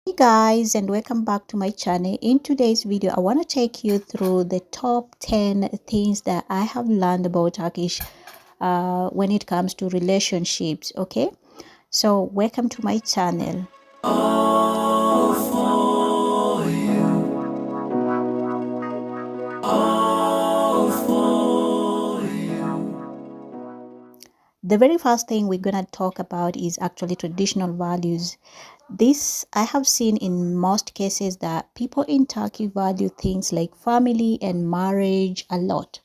Hey guys, and welcome back to my channel. In today's video I want to take you through the top 10 things that I have learned about Turkish when it comes to relationships. Okay, so welcome to my channel. All for you, all for you. The very first thing we're gonna talk about is actually traditional values. This I have seen in most cases that people in Turkey value things like family and marriage a lot.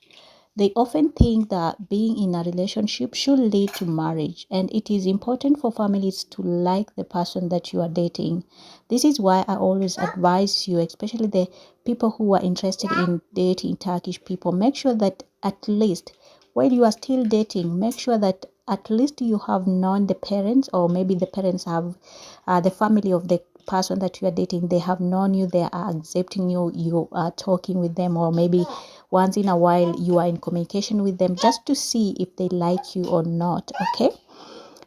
They often think that being in a relationship should lead to marriage, and it is important for families to like the person that you are dating. This is why I always advise you, especially the people who are interested in dating Turkish people, make sure that at least while you are still dating, make sure that at least you have known the parents, or maybe the parents have the family of the person that you are dating, they have known you, they are accepting you, you are talking with them, or maybe once in a while you are in communication with them, just to see if they like you or not. Okay,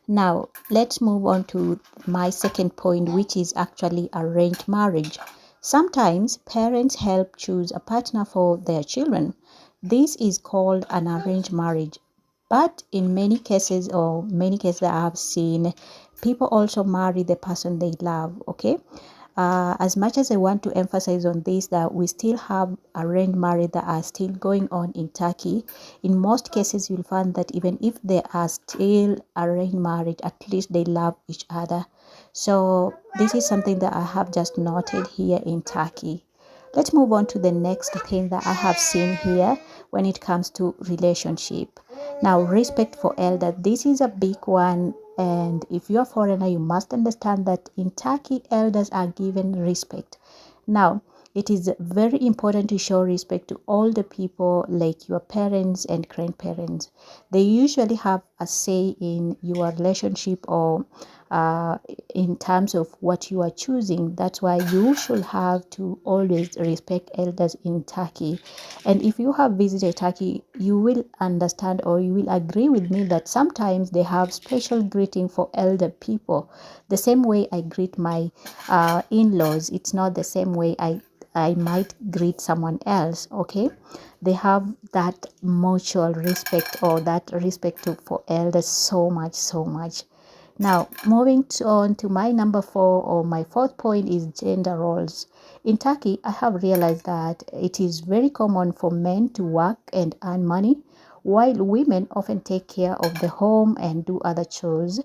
now let's move on to my second point, which is actually arranged marriage. Sometimes parents help choose a partner for their children. This is called an arranged marriage, but in many cases, or many cases that I have seen, people also marry the person they love. Okay, as much as I want to emphasize on this, that we still have arranged marriage that are still going on in Turkey. In most cases, you'll find that even if they are still arranged marriage, at least they love each other. So this is something that I have just noted here in Turkey. Let's move on to the next thing that I have seen here when it comes to relationship. Now, respect for elder. This is a big one, and if you're a foreigner, you must understand that in Turkey, elders are given respect. Now, it is very important to show respect to all the people, like your parents and grandparents. They usually have a say in your relationship, or uh, in terms of what you are choosing. That's why you should have to always respect elders in Turkey. And if you have visited Turkey, you will understand, or you will agree with me, that sometimes they have special greeting for elder people. The same way I greet my in-laws, it's not the same way I might greet someone else. Okay, they have that mutual respect, or that respect for elders, so much, so much. Now, on to my number four, or my fourth point, is gender roles. In Turkey, I have realized that it is very common for men to work and earn money, while women often take care of the home and do other chores.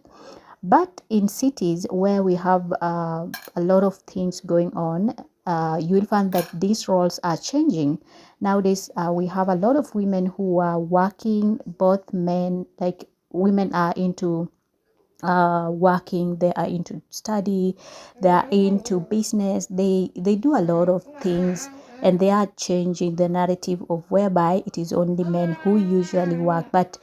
But in cities where we have a lot of things going on, you will find that these roles are changing. Nowadays, we have a lot of women who are working, both men, like women are into working, they are into study, they are into business, they do a lot of things, and they are changing the narrative of whereby it is only men who usually work. But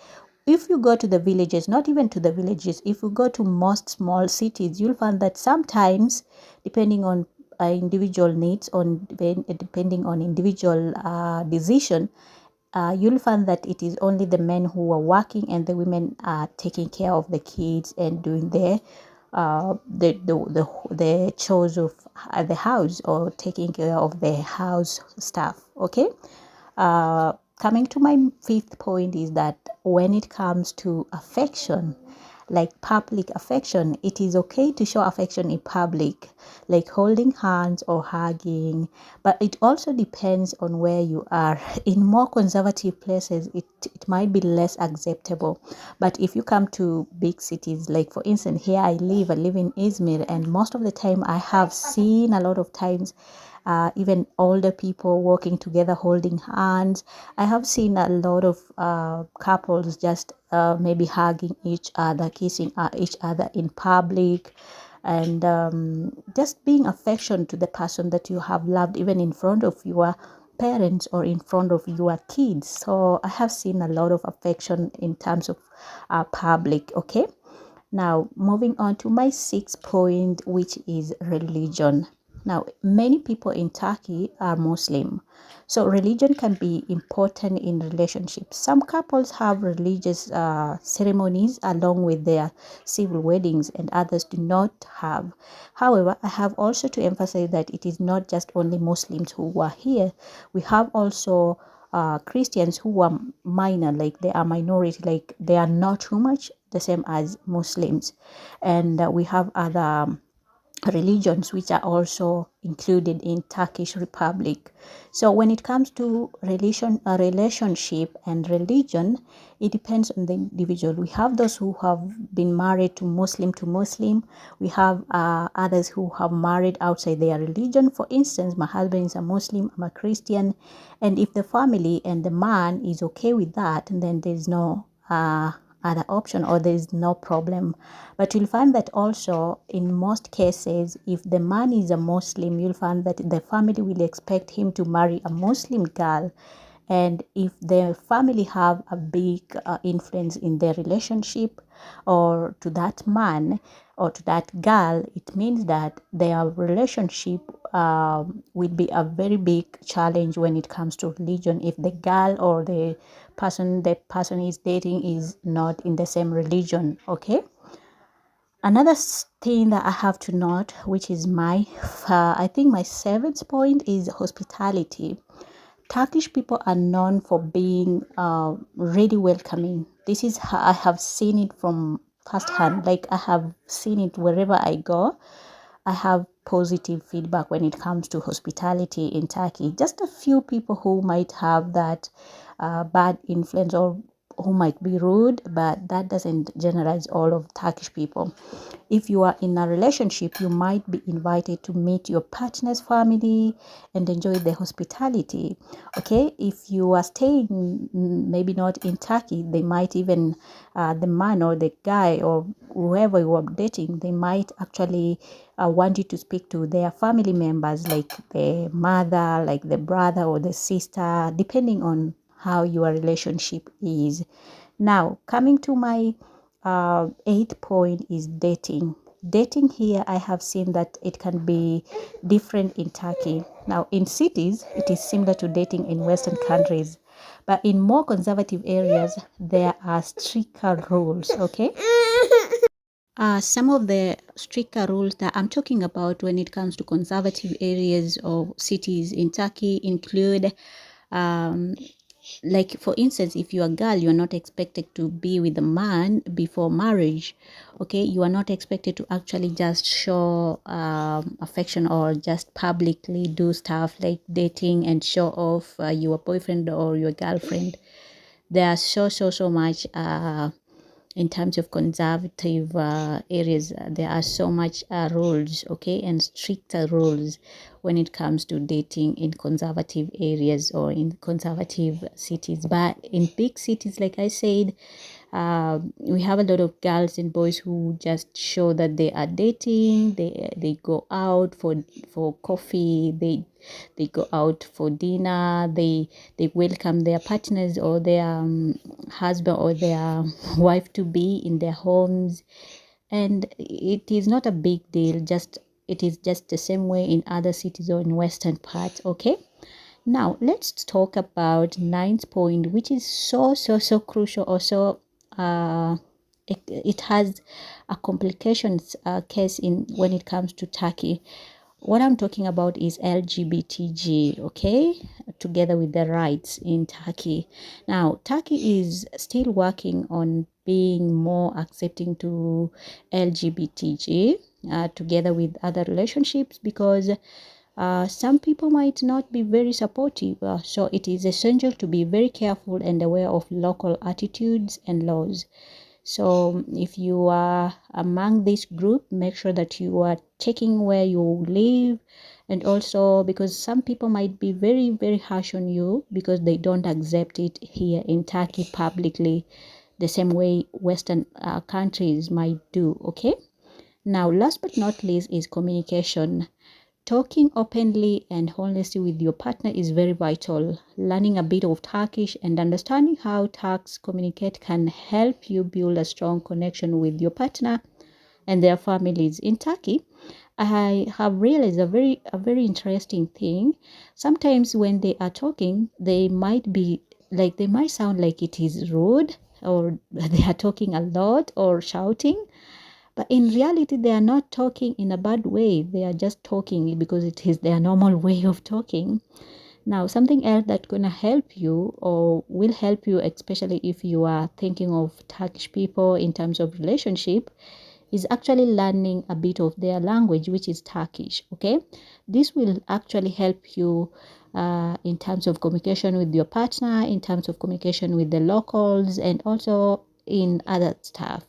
if you go to the villages, not even to the villages, if you go to most small cities, you'll find that sometimes, depending on individual needs, on depending on individual decision, you'll find that it is only the men who are working, and the women are taking care of the kids and doing the chores of the house, or taking care of the house stuff. Okay, coming to my fifth point is that when it comes to affection, like public affection, it is okay to show affection in public, like holding hands or hugging, but it also depends on where you are. In more conservative places, it might be less acceptable. But if you come to big cities, like for instance, here I live in Izmir, and most of the time I have seen a lot of times even older people walking together holding hands. I have seen a lot of couples just maybe hugging each other, kissing each other in public, and just being affection to the person that you have loved, even in front of your parents or in front of your kids. So I have seen a lot of affection in terms of public. Okay, now moving on to my sixth point, which is religion. Now, many people in Turkey are Muslim, so religion can be important in relationships. Some couples have religious ceremonies along with their civil weddings, and others do not have. However, I have also to emphasize that it is not just only Muslims who are here. We have also Christians who are minor, like they are minority, like they are not too much the same as Muslims, and we have other religions which are also included in Turkish Republic. So when it comes to relationship and religion, it depends on the individual. We have those who have been married to Muslim. We have others who have married outside their religion. For instance, my husband is a Muslim, I'm a Christian, and if the family and the man is okay with that, then there's no other option, or there is no problem. But you'll find that also in most cases, if the man is a Muslim, you'll find that the family will expect him to marry a Muslim girl. And if the family have a big influence in their relationship, or to that man or to that girl, it means that their relationship will be a very big challenge when it comes to religion, if the girl or the person is dating is not in the same religion. Okay. Another thing that I have to note, which is I think my seventh point, is hospitality. Turkish people are known for being really welcoming. This is how I have seen it from firsthand. Like I have seen it wherever I go. I have positive feedback when it comes to hospitality in Turkey. Just a few people who might have that bad influence, or who might be rude, but that doesn't generalize all of Turkish people. If you are in a relationship, you might be invited to meet your partner's family and enjoy the hospitality. Okay, if you are staying maybe not in Turkey, they might even the man or the guy or whoever you are dating, they might actually want you to speak to their family members, like the mother, like the brother or the sister, depending on how your relationship is. Now, coming to my eighth point is dating. Dating here, I have seen that it can be different in Turkey. Now, in cities, it is similar to dating in Western countries, but in more conservative areas, there are stricter rules. Okay. Some of the stricter rules that I'm talking about when it comes to conservative areas or cities in Turkey include, um, like for instance, if you're a girl, you're not expected to be with a man before marriage. Okay, you are not expected to actually just show affection, or just publicly do stuff like dating and show off your boyfriend or your girlfriend. There are so much in terms of conservative areas. There are so much rules, okay, and stricter rules when it comes to dating in conservative areas or in conservative cities. But in big cities, like I said, we have a lot of girls and boys who just show that they are dating. They go out for coffee. They go out for dinner. They welcome their partners or their husband or their wife to be in their homes, and it is not a big deal. Just it is just the same way in other cities or in western parts. Okay. Now let's talk about ninth point, which is so crucial. Also, it has a complications case in when it comes to Turkey. What I'm talking about is LGBTG, okay, together with the rights in Turkey. Now, Turkey is still working on being more accepting to LGBTG together with other relationships, because some people might not be very supportive. So it is essential to be very careful and aware of local attitudes and laws. So if you are among this group, make sure that you are checking where you live, and also because some people might be very harsh on you because they don't accept it here in Turkey publicly the same way Western countries might do. Okay. Now, last but not least is communication. Talking openly and honestly with your partner is very vital. Learning a bit of Turkish and understanding how Turks communicate can help you build a strong connection with your partner and their families in Turkey. I have realized a very interesting thing. Sometimes when they are talking, they might be like they might sound like it is rude, or they are talking a lot or shouting, but in reality they are not talking in a bad way. They are just talking because it is their normal way of talking. Now, something else that's gonna help you or will help you, especially if you are thinking of Turkish people in terms of relationship, is actually learning a bit of their language, which is Turkish. Okay, this will actually help you in terms of communication with your partner, in terms of communication with the locals, and also in other stuff.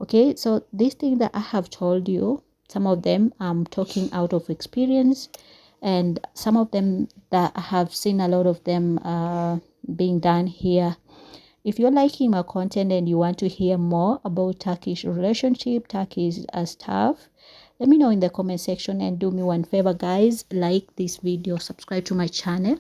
Okay, so these things that I have told you, some of them I'm talking out of experience, and some of them that I have seen a lot of them being done here. If you're liking my content and you want to hear more about Turkish relationship, Turkish stuff, let me know in the comment section, and do me one favor, guys, like this video, subscribe to my channel.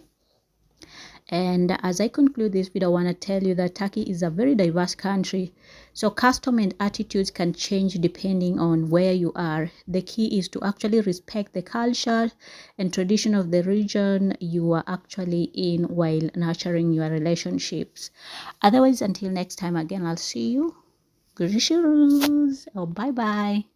And as I conclude this video, I want to tell you that Turkey is a very diverse country. So custom and attitudes can change depending on where you are. The key is to actually respect the culture and tradition of the region you are actually in while nurturing your relationships. Otherwise, until next time again, I'll see you. Görüşürüz. Oh, bye bye.